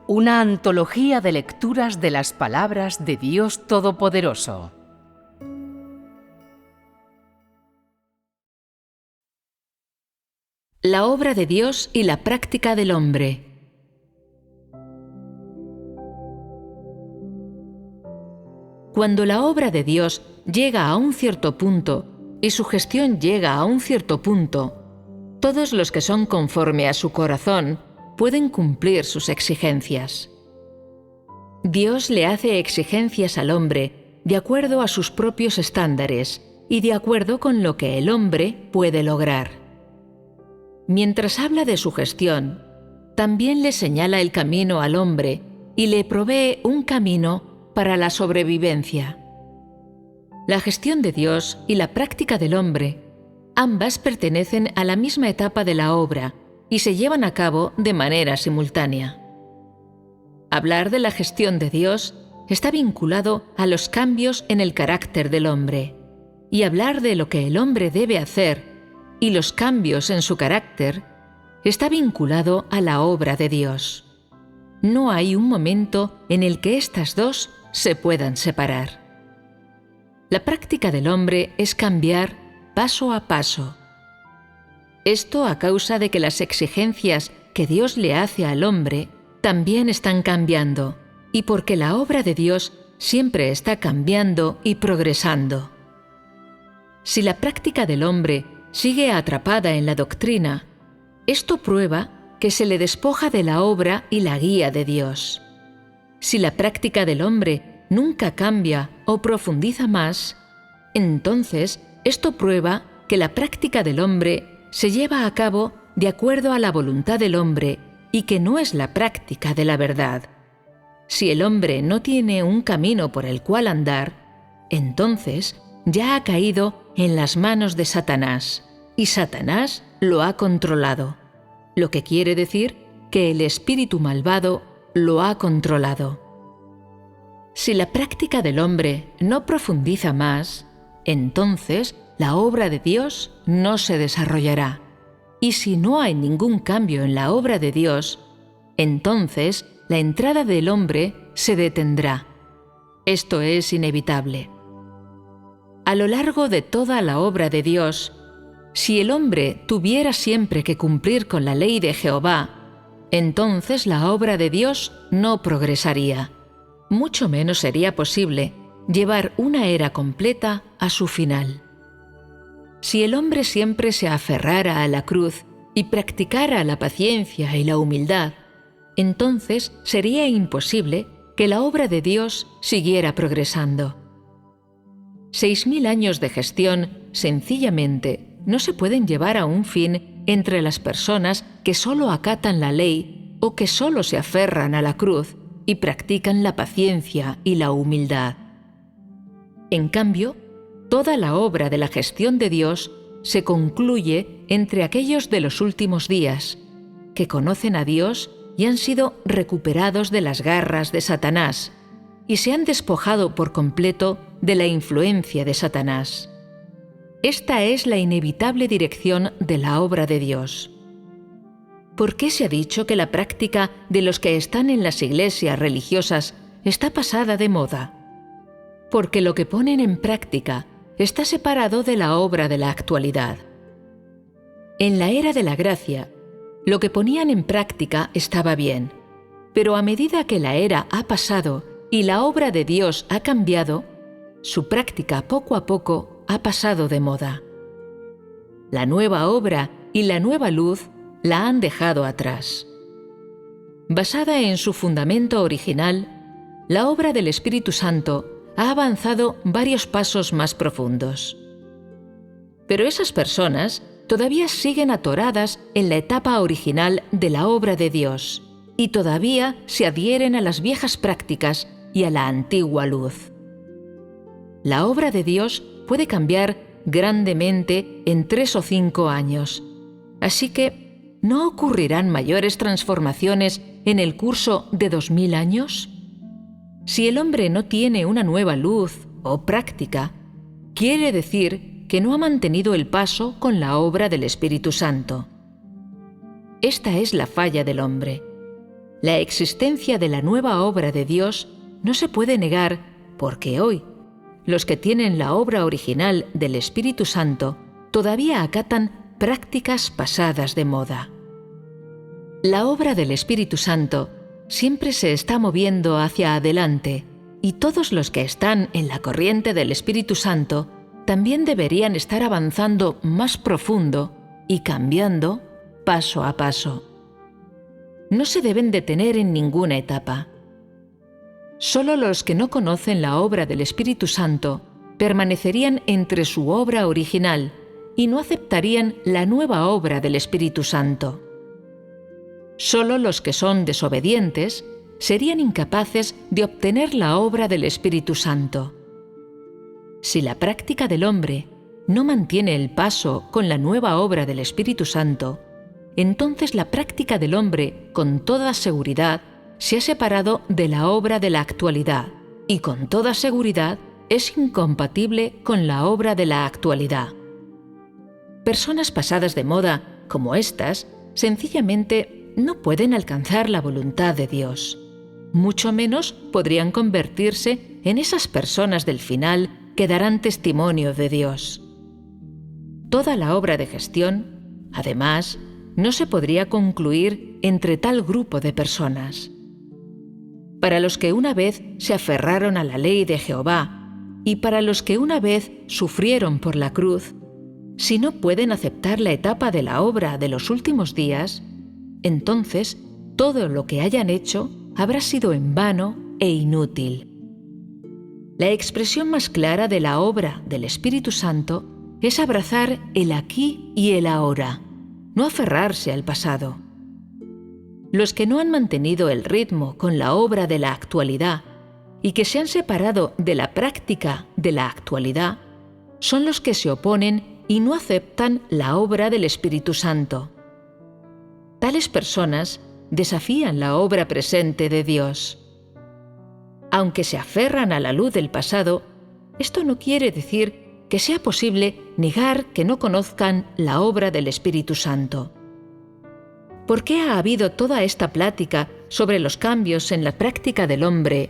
una antología de lecturas de las palabras de Dios Todopoderoso. La obra de Dios y la práctica del hombre. Cuando la obra de Dios llega a un cierto punto y su gestión llega a un cierto punto, todos los que son conforme a su corazón pueden cumplir sus exigencias. Dios le hace exigencias al hombre de acuerdo a sus propios estándares y de acuerdo con lo que el hombre puede lograr. Mientras habla de su gestión, también le señala el camino al hombre y le provee un camino para la sobrevivencia. La gestión de Dios y la práctica del hombre, ambas pertenecen a la misma etapa de la obra y se llevan a cabo de manera simultánea. Hablar de la gestión de Dios está vinculado a los cambios en el carácter del hombre, y hablar de lo que el hombre debe hacer y los cambios en su carácter está vinculado a la obra de Dios. No hay un momento en el que estas dos se puedan separar. La práctica del hombre es cambiar paso a paso. Esto a causa de que las exigencias que Dios le hace al hombre también están cambiando, y porque la obra de Dios siempre está cambiando y progresando. Si la práctica del hombre sigue atrapada en la doctrina, esto prueba que se le despoja de la obra y la guía de Dios. Si la práctica del hombre nunca cambia o profundiza más, entonces esto prueba que la práctica del hombre se lleva a cabo de acuerdo a la voluntad del hombre y que no es la práctica de la verdad. Si el hombre no tiene un camino por el cual andar, entonces ya ha caído en las manos de Satanás, y Satanás lo ha controlado, lo que quiere decir que el espíritu malvado lo ha controlado. Si la práctica del hombre no profundiza más, entonces la obra de Dios no se desarrollará. Y si no hay ningún cambio en la obra de Dios, entonces la entrada del hombre se detendrá. Esto es inevitable. A lo largo de toda la obra de Dios, si el hombre tuviera siempre que cumplir con la ley de Jehová, entonces la obra de Dios no progresaría. Mucho menos sería posible llevar una era completa a su final. Si el hombre siempre se aferrara a la cruz y practicara la paciencia y la humildad, entonces sería imposible que la obra de Dios siguiera progresando. 6.000 años de gestión, sencillamente, no se pueden llevar a un fin entre las personas que solo acatan la ley o que solo se aferran a la cruz y practican la paciencia y la humildad. En cambio, toda la obra de la gestión de Dios se concluye entre aquellos de los últimos días, que conocen a Dios y han sido recuperados de las garras de Satanás, y se han despojado por completo de la influencia de Satanás. Esta es la inevitable dirección de la obra de Dios. ¿Por qué se ha dicho que la práctica de los que están en las iglesias religiosas está pasada de moda? Porque lo que ponen en práctica está separado de la obra de la actualidad. En la era de la gracia, lo que ponían en práctica estaba bien, pero a medida que la era ha pasado y la obra de Dios ha cambiado, su práctica poco a poco ha pasado de moda. La nueva obra y la nueva luz la han dejado atrás. Basada en su fundamento original, la obra del Espíritu Santo ha avanzado varios pasos más profundos. Pero esas personas todavía siguen atoradas en la etapa original de la obra de Dios y todavía se adhieren a las viejas prácticas y a la antigua luz. La obra de Dios puede cambiar grandemente en 3 o 5 años, así que ¿no ocurrirán mayores transformaciones en el curso de 2000 años? Si el hombre no tiene una nueva luz o práctica, quiere decir que no ha mantenido el paso con la obra del Espíritu Santo. Esta es la falla del hombre. La existencia de la nueva obra de Dios no se puede negar porque hoy los que tienen la obra original del Espíritu Santo todavía acatan prácticas pasadas de moda. La obra del Espíritu Santo siempre se está moviendo hacia adelante y todos los que están en la corriente del Espíritu Santo también deberían estar avanzando más profundo y cambiando paso a paso. No se deben detener en ninguna etapa. Solo los que no conocen la obra del Espíritu Santo permanecerían entre su obra original y no aceptarían la nueva obra del Espíritu Santo. Solo los que son desobedientes serían incapaces de obtener la obra del Espíritu Santo. Si la práctica del hombre no mantiene el paso con la nueva obra del Espíritu Santo, entonces la práctica del hombre, con toda seguridad, se ha separado de la obra de la actualidad y con toda seguridad es incompatible con la obra de la actualidad. Personas pasadas de moda como estas sencillamente no pueden alcanzar la voluntad de Dios. Mucho menos podrían convertirse en esas personas del final que darán testimonio de Dios. Toda la obra de gestión, además, no se podría concluir entre tal grupo de personas. Para los que una vez se aferraron a la ley de Jehová y para los que una vez sufrieron por la cruz, si no pueden aceptar la etapa de la obra de los últimos días, entonces todo lo que hayan hecho habrá sido en vano e inútil. La expresión más clara de la obra del Espíritu Santo es abrazar el aquí y el ahora, no aferrarse al pasado. Los que no han mantenido el ritmo con la obra de la actualidad y que se han separado de la práctica de la actualidad son los que se oponen y no aceptan la obra del Espíritu Santo. Tales personas desafían la obra presente de Dios. Aunque se aferran a la luz del pasado, esto no quiere decir que sea posible negar que no conozcan la obra del Espíritu Santo. ¿Por qué ha habido toda esta plática sobre los cambios en la práctica del hombre,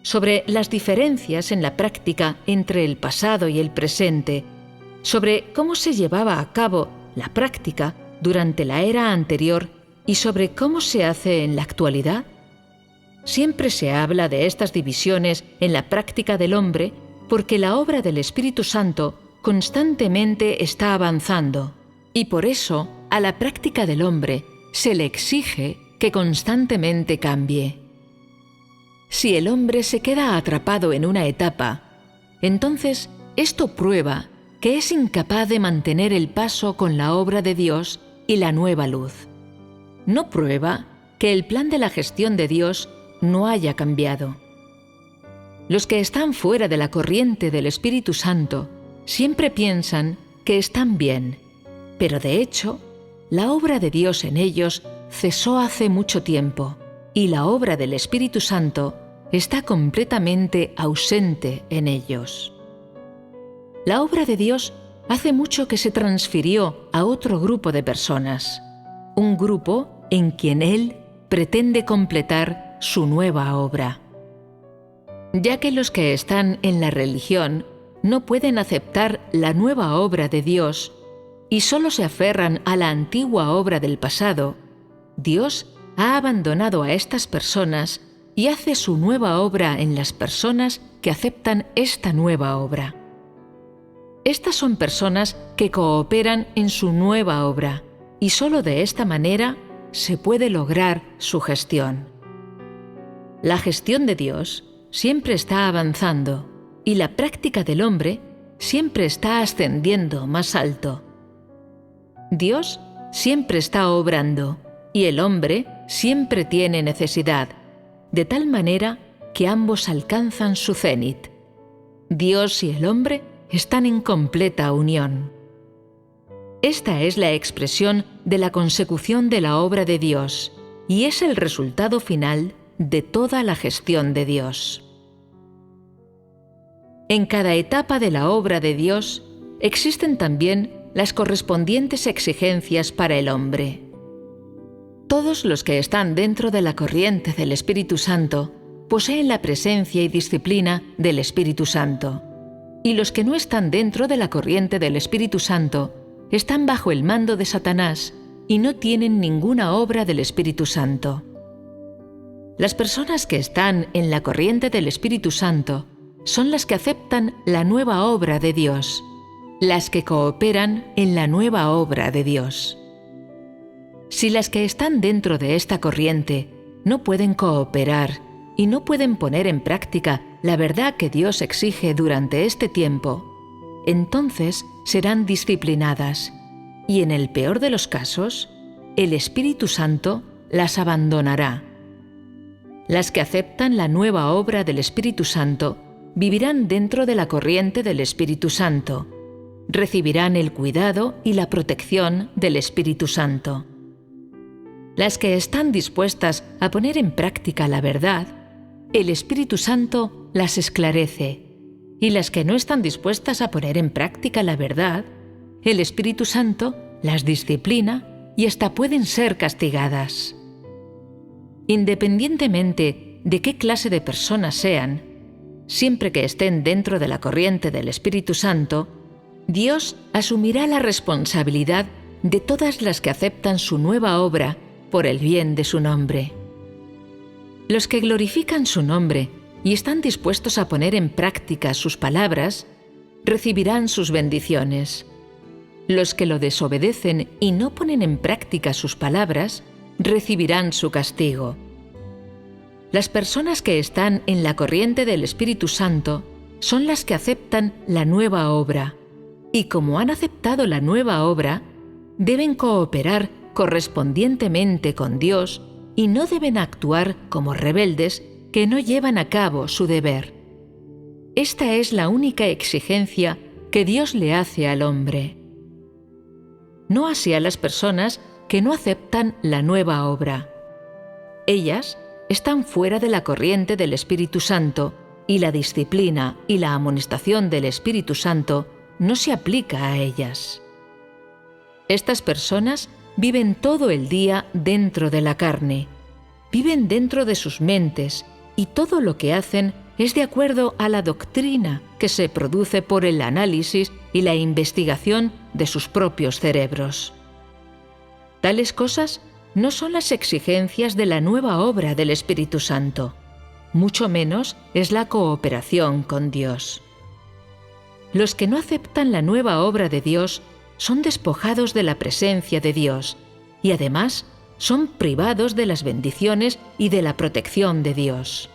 sobre las diferencias en la práctica entre el pasado y el presente, sobre cómo se llevaba a cabo la práctica durante la era anterior y sobre cómo se hace en la actualidad? Siempre se habla de estas divisiones en la práctica del hombre porque la obra del Espíritu Santo constantemente está avanzando y por eso a la práctica del hombre se le exige que constantemente cambie. Si el hombre se queda atrapado en una etapa, entonces esto prueba que es incapaz de mantener el paso con la obra de Dios y la nueva luz. No prueba que el plan de la gestión de Dios no haya cambiado. Los que están fuera de la corriente del Espíritu Santo siempre piensan que están bien, pero de hecho, la obra de Dios en ellos cesó hace mucho tiempo y la obra del Espíritu Santo está completamente ausente en ellos. La obra de Dios hace mucho que se transfirió a otro grupo de personas, un grupo en quien Él pretende completar su nueva obra. Ya que los que están en la religión no pueden aceptar la nueva obra de Dios y solo se aferran a la antigua obra del pasado, Dios ha abandonado a estas personas y hace su nueva obra en las personas que aceptan esta nueva obra. Estas son personas que cooperan en su nueva obra y solo de esta manera se puede lograr su gestión. La gestión de Dios siempre está avanzando y la práctica del hombre siempre está ascendiendo más alto. Dios siempre está obrando y el hombre siempre tiene necesidad, de tal manera que ambos alcanzan su cenit. Dios y el hombre están en completa unión. Esta es la expresión de la consecución de la obra de Dios y es el resultado final de toda la gestión de Dios. En cada etapa de la obra de Dios existen también las correspondientes exigencias para el hombre. Todos los que están dentro de la corriente del Espíritu Santo poseen la presencia y disciplina del Espíritu Santo. Y los que no están dentro de la corriente del Espíritu Santo están bajo el mando de Satanás y no tienen ninguna obra del Espíritu Santo. Las personas que están en la corriente del Espíritu Santo son las que aceptan la nueva obra de Dios, las que cooperan en la nueva obra de Dios. Si las que están dentro de esta corriente no pueden cooperar y no pueden poner en práctica la verdad que Dios exige durante este tiempo, entonces serán disciplinadas y, en el peor de los casos, el Espíritu Santo las abandonará. Las que aceptan la nueva obra del Espíritu Santo vivirán dentro de la corriente del Espíritu Santo, recibirán el cuidado y la protección del Espíritu Santo. Las que están dispuestas a poner en práctica la verdad, el Espíritu Santo las esclarece, y las que no están dispuestas a poner en práctica la verdad, el Espíritu Santo las disciplina y hasta pueden ser castigadas. Independientemente de qué clase de personas sean, siempre que estén dentro de la corriente del Espíritu Santo, Dios asumirá la responsabilidad de todas las que aceptan su nueva obra por el bien de su nombre. Los que glorifican su nombre y están dispuestos a poner en práctica sus palabras, recibirán sus bendiciones. Los que lo desobedecen y no ponen en práctica sus palabras, recibirán su castigo. Las personas que están en la corriente del Espíritu Santo son las que aceptan la nueva obra, y como han aceptado la nueva obra, deben cooperar correspondientemente con Dios y no deben actuar como rebeldes que no llevan a cabo su deber. Esta es la única exigencia que Dios le hace al hombre. No así a las personas que no aceptan la nueva obra. Ellas están fuera de la corriente del Espíritu Santo y la disciplina y la amonestación del Espíritu Santo no se aplica a ellas. Estas personas viven todo el día dentro de la carne, viven dentro de sus mentes y todo lo que hacen es de acuerdo a la doctrina que se produce por el análisis y la investigación de sus propios cerebros. Tales cosas no son las exigencias de la nueva obra del Espíritu Santo, mucho menos es la cooperación con Dios. Los que no aceptan la nueva obra de Dios son despojados de la presencia de Dios y además son privados de las bendiciones y de la protección de Dios.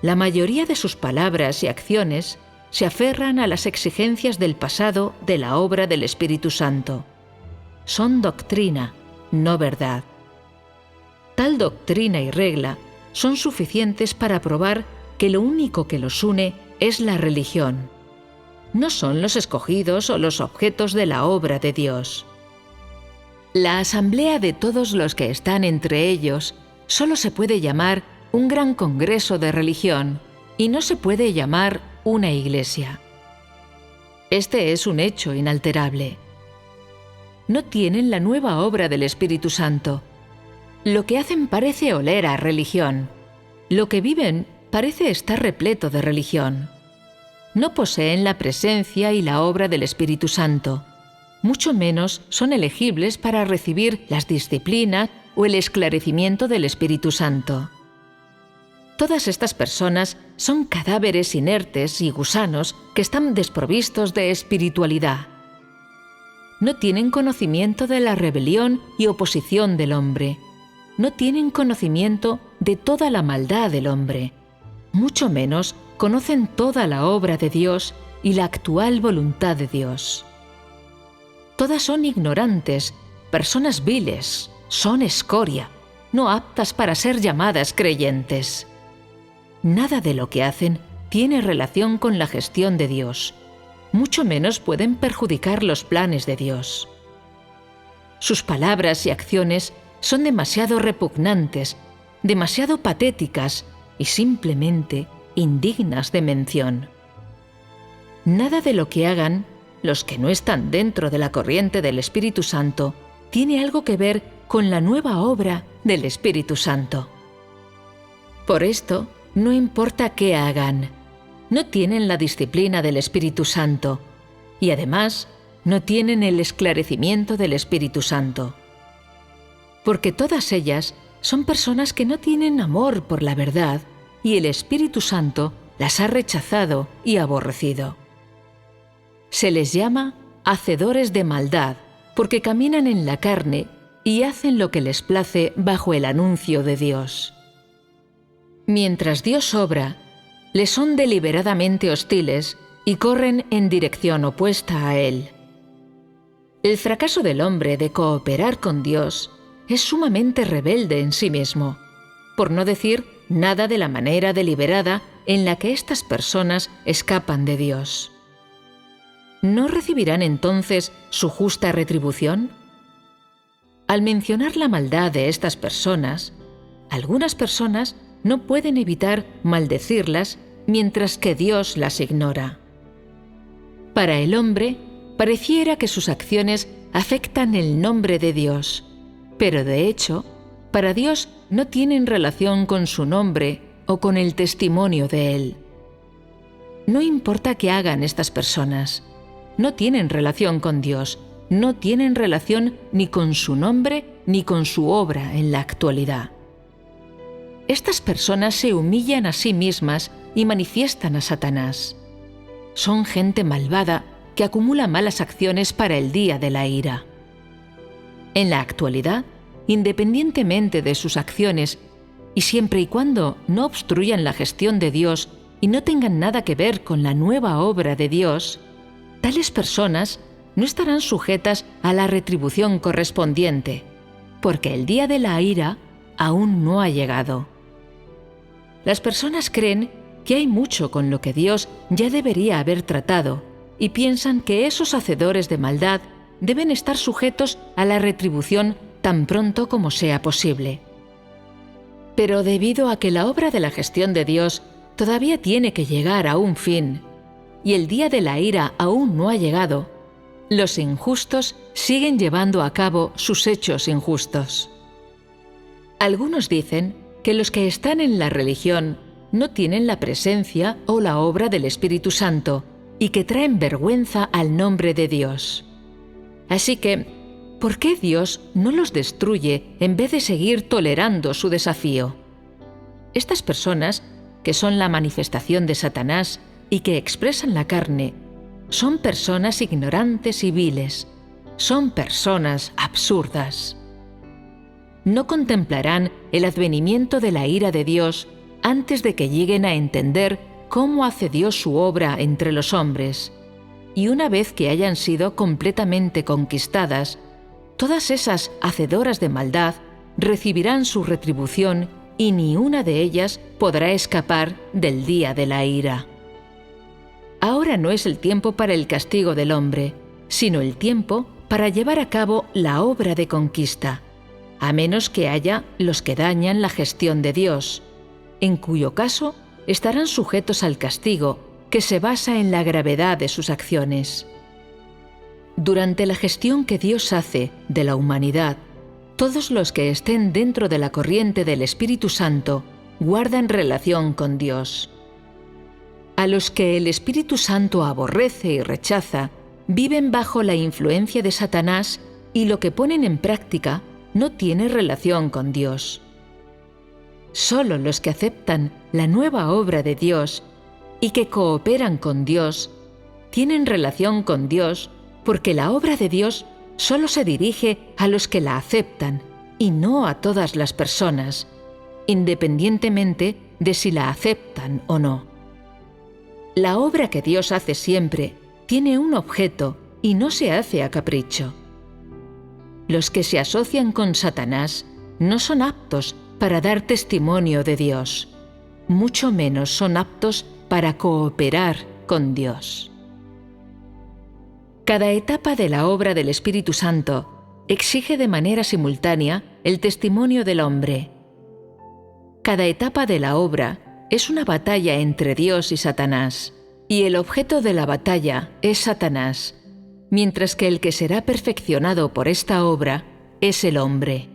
La mayoría de sus palabras y acciones se aferran a las exigencias del pasado de la obra del Espíritu Santo. Son doctrina, no verdad. Tal doctrina y regla son suficientes para probar que lo único que los une es la religión. No son los escogidos o los objetos de la obra de Dios. La asamblea de todos los que están entre ellos solo se puede llamar un gran congreso de religión y no se puede llamar una iglesia. Este es un hecho inalterable. No tienen la nueva obra del Espíritu Santo. Lo que hacen parece oler a religión. Lo que viven parece estar repleto de religión. No poseen la presencia y la obra del Espíritu Santo. Mucho menos son elegibles para recibir las disciplinas o el esclarecimiento del Espíritu Santo. Todas estas personas son cadáveres inertes y gusanos que están desprovistos de espiritualidad. No tienen conocimiento de la rebelión y oposición del hombre. No tienen conocimiento de toda la maldad del hombre. Mucho menos conocen toda la obra de Dios y la actual voluntad de Dios. Todas son ignorantes, personas viles, son escoria, no aptas para ser llamadas creyentes. Nada de lo que hacen tiene relación con la gestión de Dios, mucho menos pueden perjudicar los planes de Dios. Sus palabras y acciones son demasiado repugnantes, demasiado patéticas y simplemente indignas de mención. Nada de lo que hagan los que no están dentro de la corriente del Espíritu Santo tiene algo que ver con la nueva obra del Espíritu Santo. Por esto, no importa qué hagan, no tienen la disciplina del Espíritu Santo y además no tienen el esclarecimiento del Espíritu Santo. Porque todas ellas son personas que no tienen amor por la verdad y el Espíritu Santo las ha rechazado y aborrecido. Se les llama hacedores de maldad porque caminan en la carne y hacen lo que les place bajo el anuncio de Dios. Mientras Dios obra, les son deliberadamente hostiles y corren en dirección opuesta a Él. El fracaso del hombre de cooperar con Dios es sumamente rebelde en sí mismo, por no decir nada de la manera deliberada en la que estas personas escapan de Dios. ¿No recibirán entonces su justa retribución? Al mencionar la maldad de estas personas, algunas personas no pueden evitar maldecirlas mientras que Dios las ignora. Para el hombre, pareciera que sus acciones afectan el nombre de Dios, pero de hecho, para Dios no tienen relación con su nombre o con el testimonio de Él. No importa qué hagan estas personas, no tienen relación con Dios, no tienen relación ni con su nombre ni con su obra en la actualidad. Estas personas se humillan a sí mismas y manifiestan a Satanás. Son gente malvada que acumula malas acciones para el día de la ira. En la actualidad, independientemente de sus acciones y siempre y cuando no obstruyan la gestión de Dios y no tengan nada que ver con la nueva obra de Dios, tales personas no estarán sujetas a la retribución correspondiente, porque el día de la ira aún no ha llegado. Las personas creen que hay mucho con lo que Dios ya debería haber tratado y piensan que esos hacedores de maldad deben estar sujetos a la retribución tan pronto como sea posible. Pero debido a que la obra de la gestión de Dios todavía tiene que llegar a un fin y el día de la ira aún no ha llegado, los injustos siguen llevando a cabo sus hechos injustos. Algunos dicen que los que están en la religión no tienen la presencia o la obra del Espíritu Santo y que traen vergüenza al nombre de Dios. Así que, ¿por qué Dios no los destruye en vez de seguir tolerando su desafío? Estas personas, que son la manifestación de Satanás y que expresan la carne, son personas ignorantes y viles, son personas absurdas. No contemplarán el advenimiento de la ira de Dios antes de que lleguen a entender cómo hace Dios su obra entre los hombres, y una vez que hayan sido completamente conquistadas, todas esas hacedoras de maldad recibirán su retribución y ni una de ellas podrá escapar del día de la ira. Ahora no es el tiempo para el castigo del hombre, sino el tiempo para llevar a cabo la obra de conquista, a menos que haya los que dañan la gestión de Dios, en cuyo caso estarán sujetos al castigo que se basa en la gravedad de sus acciones. Durante la gestión que Dios hace de la humanidad, todos los que estén dentro de la corriente del Espíritu Santo guardan relación con Dios. A los que el Espíritu Santo aborrece y rechaza, viven bajo la influencia de Satanás y lo que ponen en práctica no tiene relación con Dios. Solo los que aceptan la nueva obra de Dios y que cooperan con Dios tienen relación con Dios porque la obra de Dios solo se dirige a los que la aceptan y no a todas las personas, independientemente de si la aceptan o no. La obra que Dios hace siempre tiene un objeto y no se hace a capricho. Los que se asocian con Satanás no son aptos para dar testimonio de Dios, mucho menos son aptos para cooperar con Dios. Cada etapa de la obra del Espíritu Santo exige de manera simultánea el testimonio del hombre. Cada etapa de la obra es una batalla entre Dios y Satanás, y el objeto de la batalla es Satanás, mientras que el que será perfeccionado por esta obra es el hombre.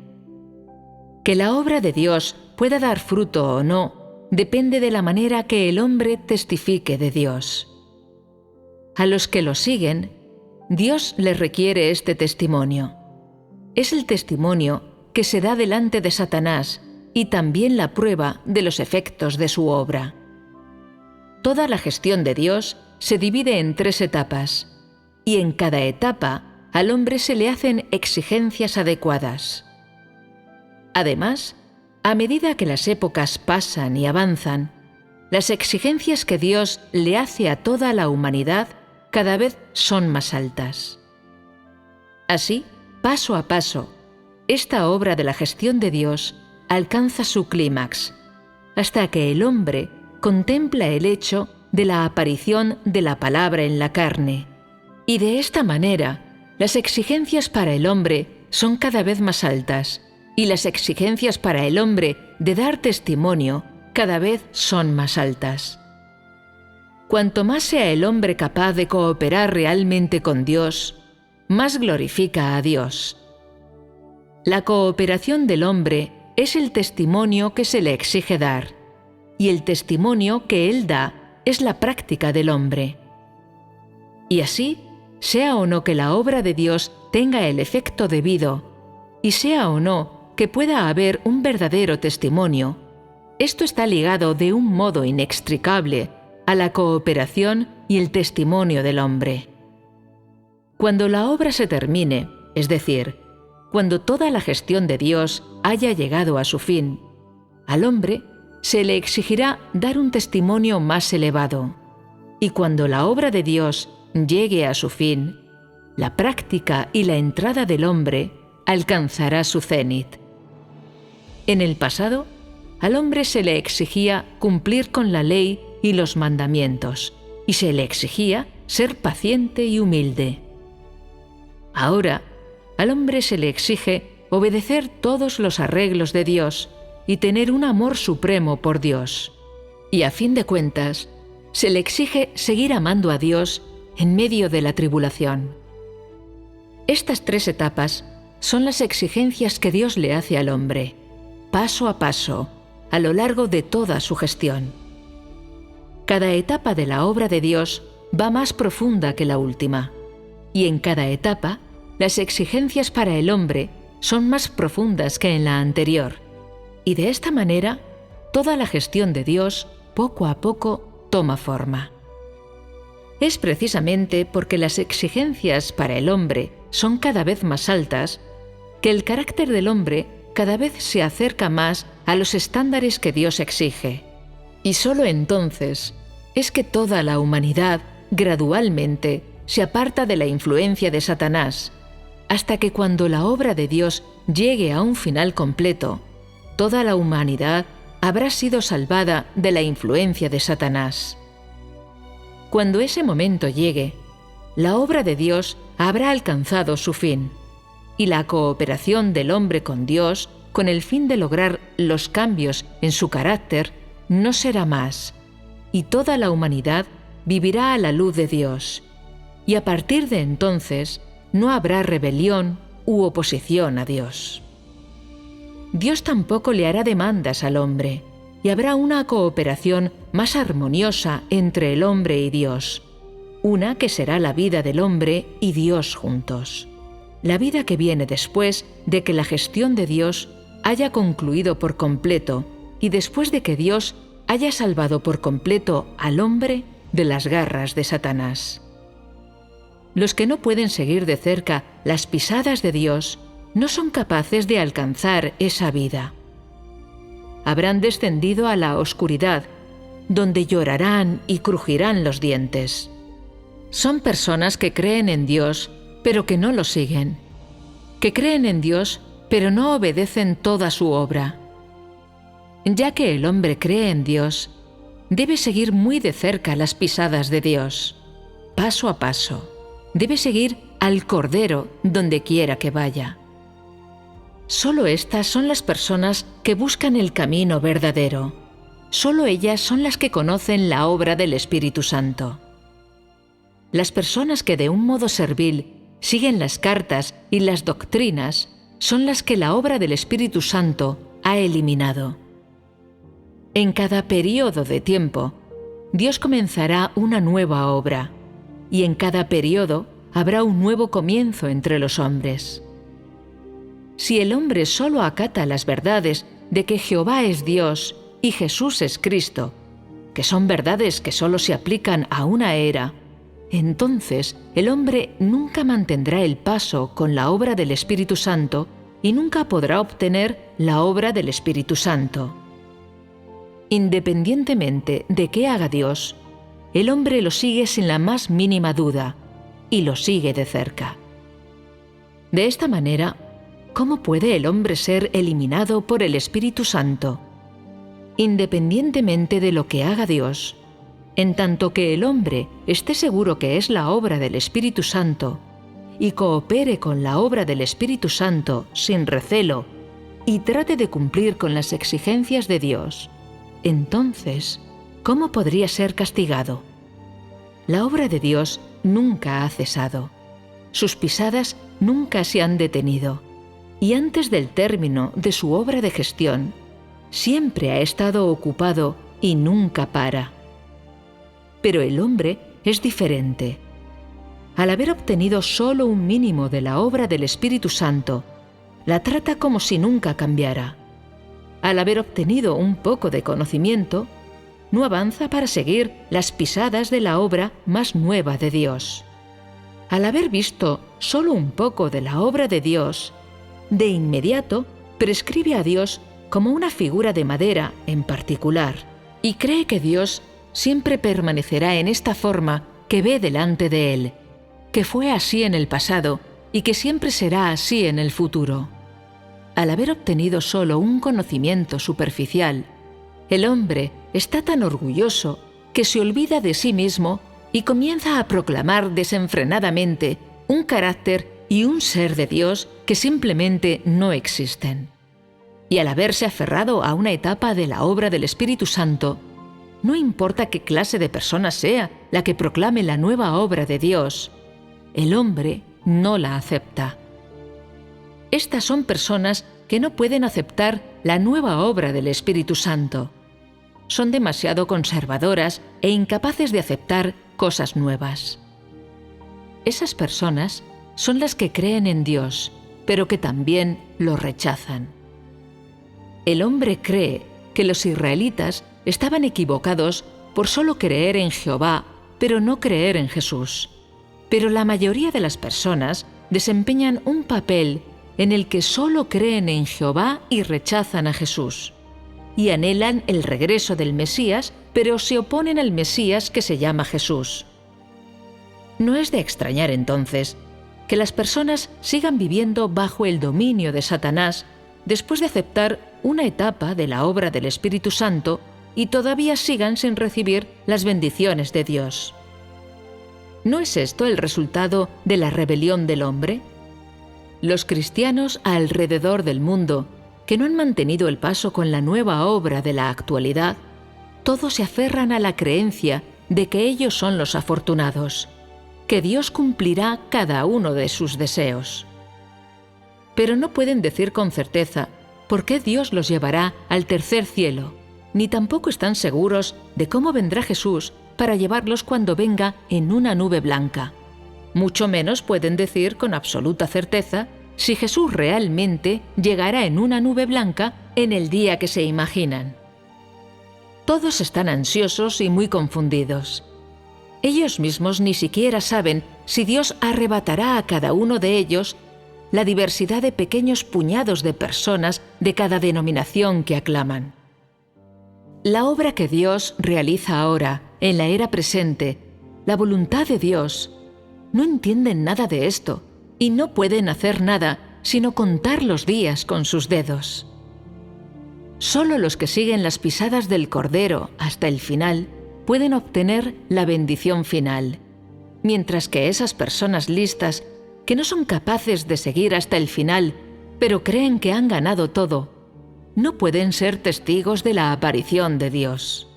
Que la obra de Dios pueda dar fruto o no depende de la manera que el hombre testifique de Dios. A los que lo siguen, Dios les requiere este testimonio. Es el testimonio que se da delante de Satanás y también la prueba de los efectos de su obra. Toda la gestión de Dios se divide en 3 etapas, y en cada etapa al hombre se le hacen exigencias adecuadas. Además, a medida que las épocas pasan y avanzan, las exigencias que Dios le hace a toda la humanidad cada vez son más altas. Así, paso a paso, esta obra de la gestión de Dios alcanza su clímax, hasta que el hombre contempla el hecho de la aparición de la palabra en la carne. Y de esta manera, las exigencias para el hombre son cada vez más altas, y las exigencias para el hombre de dar testimonio cada vez son más altas. Cuanto más sea el hombre capaz de cooperar realmente con Dios, más glorifica a Dios. La cooperación del hombre es el testimonio que se le exige dar, y el testimonio que él da es la práctica del hombre. Y así, sea o no que la obra de Dios tenga el efecto debido, y sea o no que pueda haber un verdadero testimonio, esto está ligado de un modo inextricable a la cooperación y el testimonio del hombre. Cuando la obra se termine, es decir, cuando toda la gestión de Dios haya llegado a su fin, al hombre se le exigirá dar un testimonio más elevado. Y cuando la obra de Dios llegue a su fin, la práctica y la entrada del hombre alcanzará su cenit. En el pasado, al hombre se le exigía cumplir con la ley y los mandamientos, y se le exigía ser paciente y humilde. Ahora, al hombre se le exige obedecer todos los arreglos de Dios y tener un amor supremo por Dios. Y a fin de cuentas, se le exige seguir amando a Dios en medio de la tribulación. Estas 3 etapas son las exigencias que Dios le hace al hombre, paso a paso, a lo largo de toda su gestión. Cada etapa de la obra de Dios va más profunda que la última, y en cada etapa las exigencias para el hombre son más profundas que en la anterior, y de esta manera toda la gestión de Dios poco a poco toma forma. Es precisamente porque las exigencias para el hombre son cada vez más altas que el carácter del hombre cada vez se acerca más a los estándares que Dios exige. Y sólo entonces es que toda la humanidad gradualmente se aparta de la influencia de Satanás, hasta que cuando la obra de Dios llegue a un final completo, toda la humanidad habrá sido salvada de la influencia de Satanás. Cuando ese momento llegue, la obra de Dios habrá alcanzado su fin, y la cooperación del hombre con Dios, con el fin de lograr los cambios en su carácter, no será más, y toda la humanidad vivirá a la luz de Dios, y a partir de entonces no habrá rebelión u oposición a Dios. Dios tampoco le hará demandas al hombre, y habrá una cooperación más armoniosa entre el hombre y Dios, una que será la vida del hombre y Dios juntos, la vida que viene después de que la gestión de Dios haya concluido por completo y después de que Dios haya salvado por completo al hombre de las garras de Satanás. Los que no pueden seguir de cerca las pisadas de Dios no son capaces de alcanzar esa vida. Habrán descendido a la oscuridad, donde llorarán y crujirán los dientes. Son personas que creen en Dios, pero que no lo siguen, que creen en Dios, pero no obedecen toda su obra. Ya que el hombre cree en Dios, debe seguir muy de cerca las pisadas de Dios, paso a paso. Debe seguir al Cordero donde quiera que vaya. Solo estas son las personas que buscan el camino verdadero. Solo ellas son las que conocen la obra del Espíritu Santo. Las personas que de un modo servil siguen las cartas y las doctrinas son las que la obra del Espíritu Santo ha eliminado. En cada periodo de tiempo, Dios comenzará una nueva obra, y en cada periodo habrá un nuevo comienzo entre los hombres. Si el hombre solo acata las verdades de que Jehová es Dios y Jesús es Cristo, que son verdades que solo se aplican a una era, entonces el hombre nunca mantendrá el paso con la obra del Espíritu Santo y nunca podrá obtener la obra del Espíritu Santo. Independientemente de qué haga Dios, el hombre lo sigue sin la más mínima duda y lo sigue de cerca. De esta manera, ¿cómo puede el hombre ser eliminado por el Espíritu Santo? Independientemente de lo que haga Dios, en tanto que el hombre esté seguro que es la obra del Espíritu Santo y coopere con la obra del Espíritu Santo sin recelo y trate de cumplir con las exigencias de Dios, entonces, ¿cómo podría ser castigado? La obra de Dios nunca ha cesado. Sus pisadas nunca se han detenido. Y antes del término de su obra de gestión, siempre ha estado ocupado y nunca para. Pero el hombre es diferente. Al haber obtenido solo un mínimo de la obra del Espíritu Santo, la trata como si nunca cambiara. Al haber obtenido un poco de conocimiento, no avanza para seguir las pisadas de la obra más nueva de Dios. Al haber visto solo un poco de la obra de Dios, de inmediato prescribe a Dios como una figura de madera en particular y cree que Dios siempre permanecerá en esta forma que ve delante de él, que fue así en el pasado y que siempre será así en el futuro. Al haber obtenido solo un conocimiento superficial, el hombre está tan orgulloso que se olvida de sí mismo y comienza a proclamar desenfrenadamente un carácter y un ser de Dios que simplemente no existen. Y al haberse aferrado a una etapa de la obra del Espíritu Santo, no importa qué clase de persona sea la que proclame la nueva obra de Dios, el hombre no la acepta. Estas son personas que no pueden aceptar la nueva obra del Espíritu Santo. Son demasiado conservadoras e incapaces de aceptar cosas nuevas. Esas personas son las que creen en Dios, pero que también lo rechazan. El hombre cree que los israelitas estaban equivocados por solo creer en Jehová, pero no creer en Jesús. Pero la mayoría de las personas desempeñan un papel en el que solo creen en Jehová y rechazan a Jesús. Y anhelan el regreso del Mesías, pero se oponen al Mesías que se llama Jesús. No es de extrañar entonces que las personas sigan viviendo bajo el dominio de Satanás después de aceptar una etapa de la obra del Espíritu Santo y todavía sigan sin recibir las bendiciones de Dios. ¿No es esto el resultado de la rebelión del hombre? Los cristianos alrededor del mundo, que no han mantenido el paso con la nueva obra de la actualidad, todos se aferran a la creencia de que ellos son los afortunados, que Dios cumplirá cada uno de sus deseos. Pero no pueden decir con certeza por qué Dios los llevará al tercer cielo, ni tampoco están seguros de cómo vendrá Jesús para llevarlos cuando venga en una nube blanca. Mucho menos pueden decir con absoluta certeza si Jesús realmente llegará en una nube blanca en el día que se imaginan. Todos están ansiosos y muy confundidos. Ellos mismos ni siquiera saben si Dios arrebatará a cada uno de ellos la diversidad de pequeños puñados de personas de cada denominación que aclaman. La obra que Dios realiza ahora, en la era presente, la voluntad de Dios, no entienden nada de esto y no pueden hacer nada sino contar los días con sus dedos. Solo los que siguen las pisadas del Cordero hasta el final pueden obtener la bendición final, mientras que esas personas listas que no son capaces de seguir hasta el final, pero creen que han ganado todo, no pueden ser testigos de la aparición de Dios.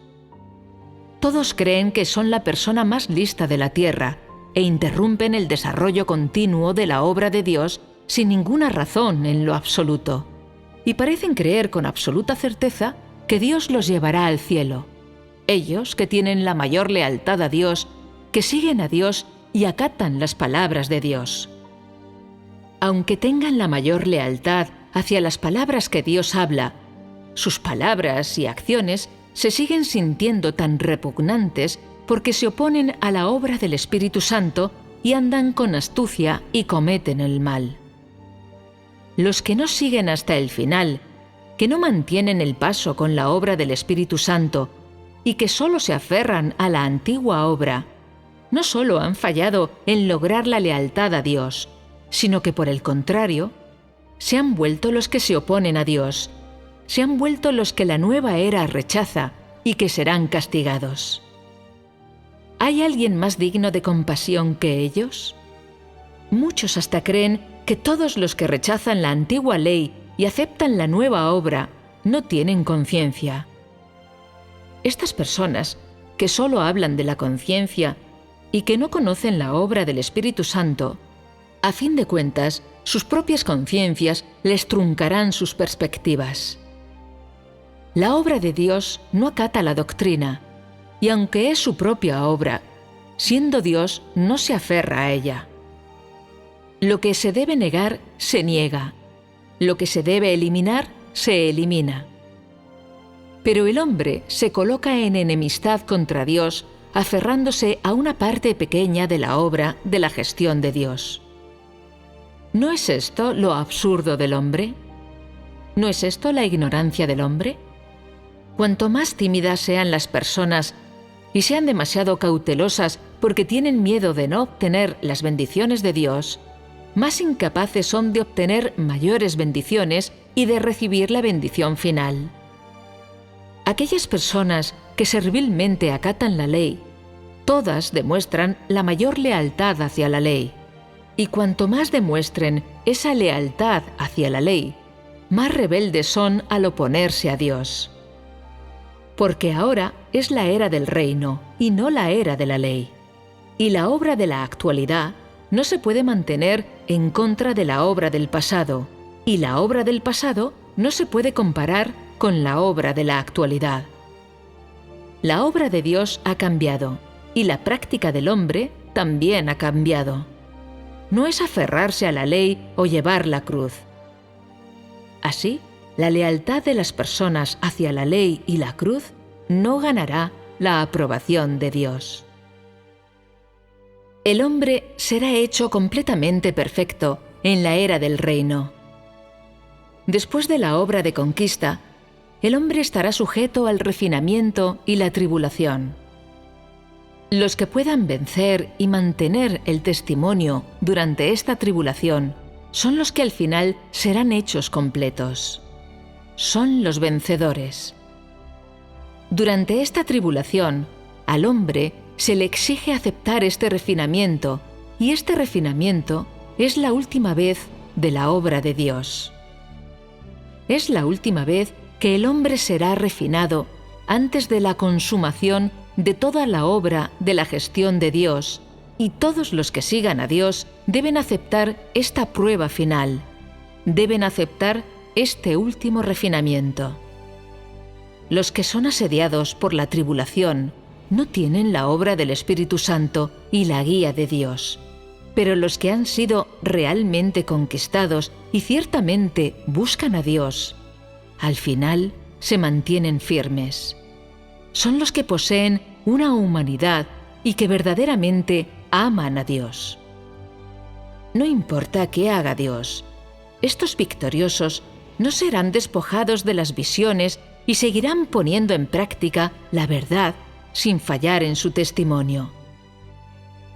Todos creen que son la persona más lista de la tierra e interrumpen el desarrollo continuo de la obra de Dios sin ninguna razón en lo absoluto, y parecen creer con absoluta certeza que Dios los llevará al cielo. Ellos, que tienen la mayor lealtad a Dios, que siguen a Dios y acatan las palabras de Dios. Aunque tengan la mayor lealtad hacia las palabras que Dios habla, sus palabras y acciones se siguen sintiendo tan repugnantes porque se oponen a la obra del Espíritu Santo y andan con astucia y cometen el mal. Los que no siguen hasta el final, que no mantienen el paso con la obra del Espíritu Santo y que solo se aferran a la antigua obra, no solo han fallado en lograr la lealtad a Dios, sino que por el contrario, se han vuelto los que se oponen a Dios, se han vuelto los que la nueva era rechaza y que serán castigados. ¿Hay alguien más digno de compasión que ellos? Muchos hasta creen que todos los que rechazan la antigua ley y aceptan la nueva obra no tienen conciencia. Estas personas, que solo hablan de la conciencia y que no conocen la obra del Espíritu Santo, a fin de cuentas, sus propias conciencias les truncarán sus perspectivas. La obra de Dios no acata la doctrina, y aunque es su propia obra, siendo Dios, no se aferra a ella. Lo que se debe negar, se niega. Lo que se debe eliminar, se elimina. Pero el hombre se coloca en enemistad contra Dios, aferrándose a una parte pequeña de la obra de la gestión de Dios. ¿No es esto lo absurdo del hombre? ¿No es esto la ignorancia del hombre? Cuanto más tímidas sean las personas y sean demasiado cautelosas porque tienen miedo de no obtener las bendiciones de Dios, más incapaces son de obtener mayores bendiciones y de recibir la bendición final. Aquellas personas que servilmente acatan la ley, todas demuestran la mayor lealtad hacia la ley. Y cuanto más demuestren esa lealtad hacia la ley, más rebeldes son al oponerse a Dios. Porque ahora es la era del reino y no la era de la ley. Y la obra de la actualidad no se puede mantener en contra de la obra del pasado, y la obra del pasado no se puede comparar con la obra de la actualidad. La obra de Dios ha cambiado, y la práctica del hombre también ha cambiado. No es aferrarse a la ley o llevar la cruz. Así, la lealtad de las personas hacia la ley y la cruz no ganará la aprobación de Dios. El hombre será hecho completamente perfecto en la era del reino. Después de la obra de conquista, el hombre estará sujeto al refinamiento y la tribulación. Los que puedan vencer y mantener el testimonio durante esta tribulación son los que al final serán hechos completos. Son los vencedores. Durante esta tribulación, al hombre se le exige aceptar este refinamiento, y este refinamiento es la última vez de la obra de Dios. Es la última vez que el hombre será refinado antes de la consumación de toda la obra de la gestión de Dios, y todos los que sigan a Dios deben aceptar esta prueba final, deben aceptar este último refinamiento. Los que son asediados por la tribulación no tienen la obra del Espíritu Santo y la guía de Dios, pero los que han sido realmente conquistados y ciertamente buscan a Dios, al final se mantienen firmes. Son los que poseen una humanidad y que verdaderamente aman a Dios. No importa qué haga Dios, estos victoriosos no serán despojados de las visiones y seguirán poniendo en práctica la verdad sin fallar en su testimonio.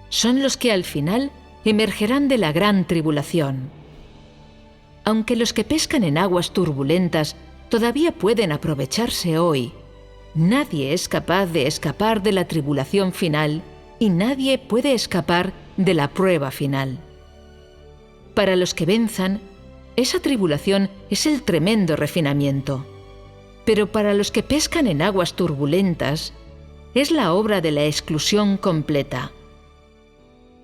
Son los que al final emergerán de la gran tribulación. Aunque los que pescan en aguas turbulentas todavía pueden aprovecharse hoy, nadie es capaz de escapar de la tribulación final y nadie puede escapar de la prueba final. Para los que venzan, esa tribulación es el tremendo refinamiento. Pero para los que pescan en aguas turbulentas, es la obra de la exclusión completa.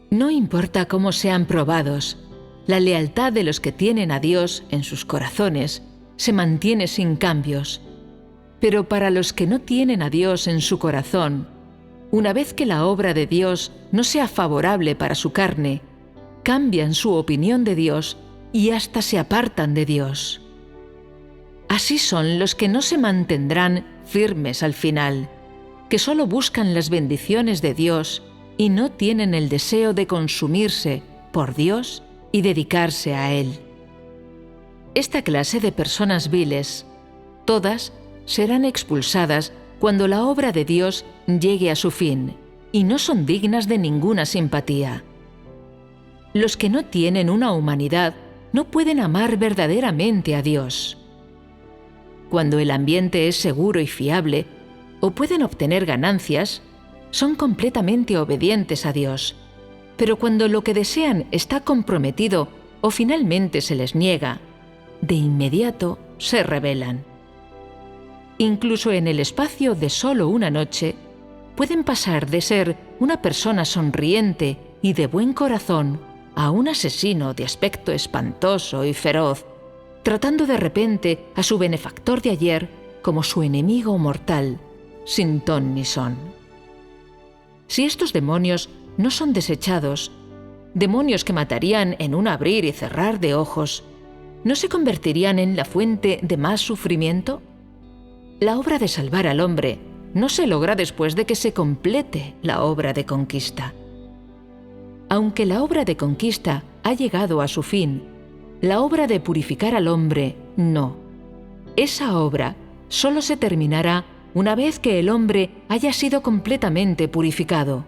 No importa cómo sean probados, la lealtad de los que tienen a Dios en sus corazones se mantiene sin cambios. Pero para los que no tienen a Dios en su corazón, una vez que la obra de Dios no sea favorable para su carne, cambian su opinión de Dios y hasta se apartan de Dios. Así son los que no se mantendrán firmes al final, que solo buscan las bendiciones de Dios y no tienen el deseo de consumirse por Dios y dedicarse a Él. Esta clase de personas viles, todas serán expulsadas cuando la obra de Dios llegue a su fin y no son dignas de ninguna simpatía. Los que no tienen una humanidad no pueden amar verdaderamente a Dios. Cuando el ambiente es seguro y fiable, o pueden obtener ganancias, son completamente obedientes a Dios. Pero cuando lo que desean está comprometido o finalmente se les niega, de inmediato se rebelan. Incluso en el espacio de solo una noche, pueden pasar de ser una persona sonriente y de buen corazón a un asesino de aspecto espantoso y feroz, tratando de repente a su benefactor de ayer como su enemigo mortal, sin ton ni son. Si estos demonios no son desechados, demonios que matarían en un abrir y cerrar de ojos, ¿no se convertirían en la fuente de más sufrimiento? La obra de salvar al hombre no se logra después de que se complete la obra de conquista. Aunque la obra de conquista ha llegado a su fin, la obra de purificar al hombre no. Esa obra solo se terminará una vez que el hombre haya sido completamente purificado,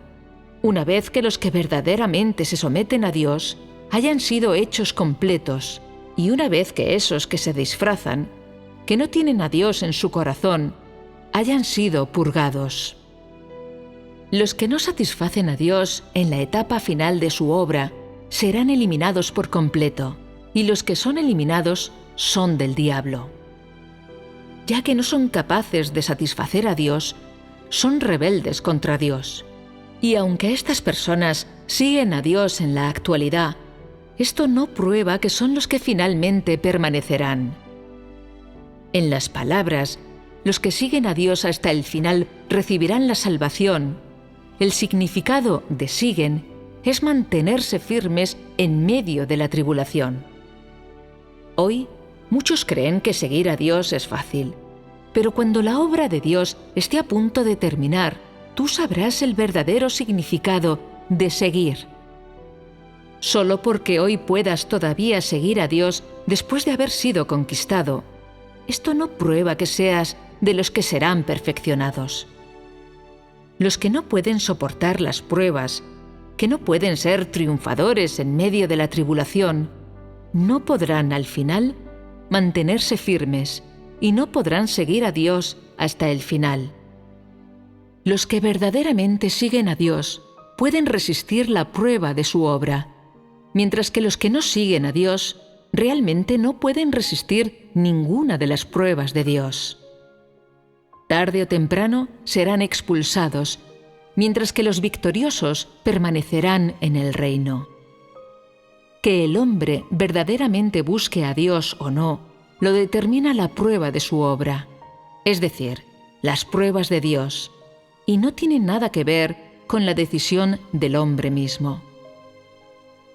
una vez que los que verdaderamente se someten a Dios hayan sido hechos completos, y una vez que esos que se disfrazan, que no tienen a Dios en su corazón, hayan sido purgados. Los que no satisfacen a Dios en la etapa final de su obra serán eliminados por completo, y los que son eliminados son del diablo. Ya que no son capaces de satisfacer a Dios, son rebeldes contra Dios. Y aunque estas personas siguen a Dios en la actualidad, esto no prueba que son los que finalmente permanecerán. En las palabras, los que siguen a Dios hasta el final recibirán la salvación. El significado de siguen es mantenerse firmes en medio de la tribulación. Hoy, muchos creen que seguir a Dios es fácil, pero cuando la obra de Dios esté a punto de terminar, tú sabrás el verdadero significado de seguir. Solo porque hoy puedas todavía seguir a Dios después de haber sido conquistado, esto no prueba que seas de los que serán perfeccionados. Los que no pueden soportar las pruebas, que no pueden ser triunfadores en medio de la tribulación, no podrán al final mantenerse firmes y no podrán seguir a Dios hasta el final. Los que verdaderamente siguen a Dios pueden resistir la prueba de su obra, mientras que los que no siguen a Dios realmente no pueden resistir ninguna de las pruebas de Dios. Tarde o temprano serán expulsados, mientras que los victoriosos permanecerán en el reino. Que el hombre verdaderamente busque a Dios o no, lo determina la prueba de su obra, es decir, las pruebas de Dios, y no tiene nada que ver con la decisión del hombre mismo.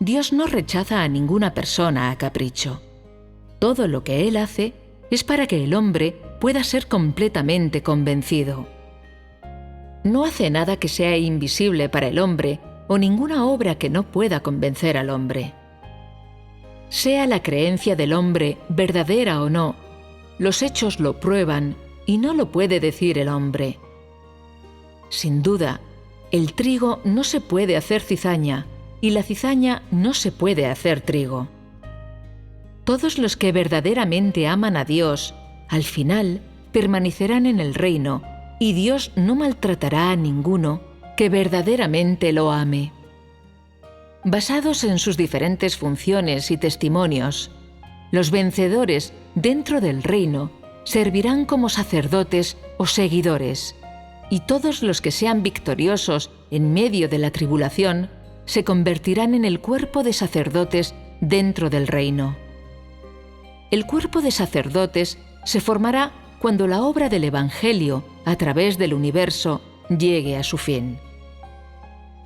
Dios no rechaza a ninguna persona a capricho. Todo lo que Él hace es para que el hombre pueda ser completamente convencido. No hace nada que sea invisible para el hombre o ninguna obra que no pueda convencer al hombre. Sea la creencia del hombre verdadera o no, los hechos lo prueban y no lo puede decir el hombre. Sin duda, el trigo no se puede hacer cizaña y la cizaña no se puede hacer trigo. Todos los que verdaderamente aman a Dios, al final permanecerán en el reino y Dios no maltratará a ninguno que verdaderamente lo ame. Basados en sus diferentes funciones y testimonios, los vencedores dentro del reino servirán como sacerdotes o seguidores, y todos los que sean victoriosos en medio de la tribulación se convertirán en el cuerpo de sacerdotes dentro del reino. El cuerpo de sacerdotes se formará cuando la obra del Evangelio a través del universo llegue a su fin.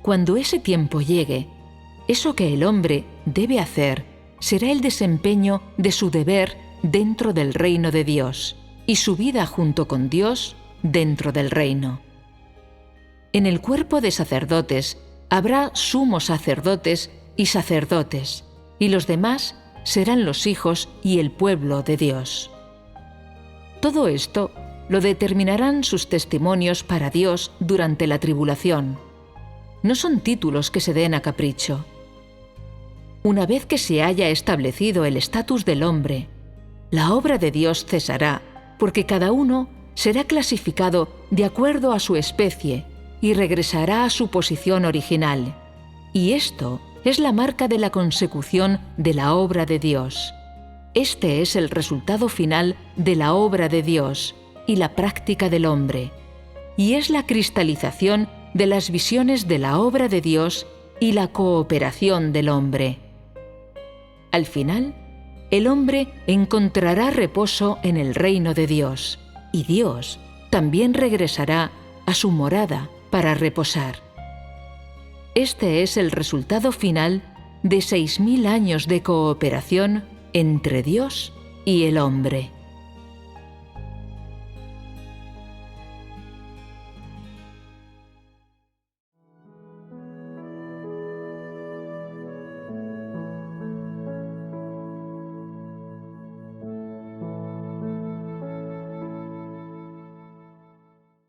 Cuando ese tiempo llegue, eso que el hombre debe hacer será el desempeño de su deber dentro del reino de Dios y su vida junto con Dios dentro del reino. En el cuerpo de sacerdotes habrá sumos sacerdotes y sacerdotes, y los demás serán los hijos y el pueblo de Dios. Todo esto lo determinarán sus testimonios para Dios durante la tribulación. No son títulos que se den a capricho. Una vez que se haya establecido el estatus del hombre, la obra de Dios cesará, porque cada uno será clasificado de acuerdo a su especie y regresará a su posición original. Y esto es la marca de la consecución de la obra de Dios. Este es el resultado final de la obra de Dios y la práctica del hombre, y es la cristalización de las visiones de la obra de Dios y la cooperación del hombre. Al final, el hombre encontrará reposo en el reino de Dios, y Dios también regresará a su morada para reposar. Este es el resultado final de 6000 años de cooperación entre Dios y el hombre.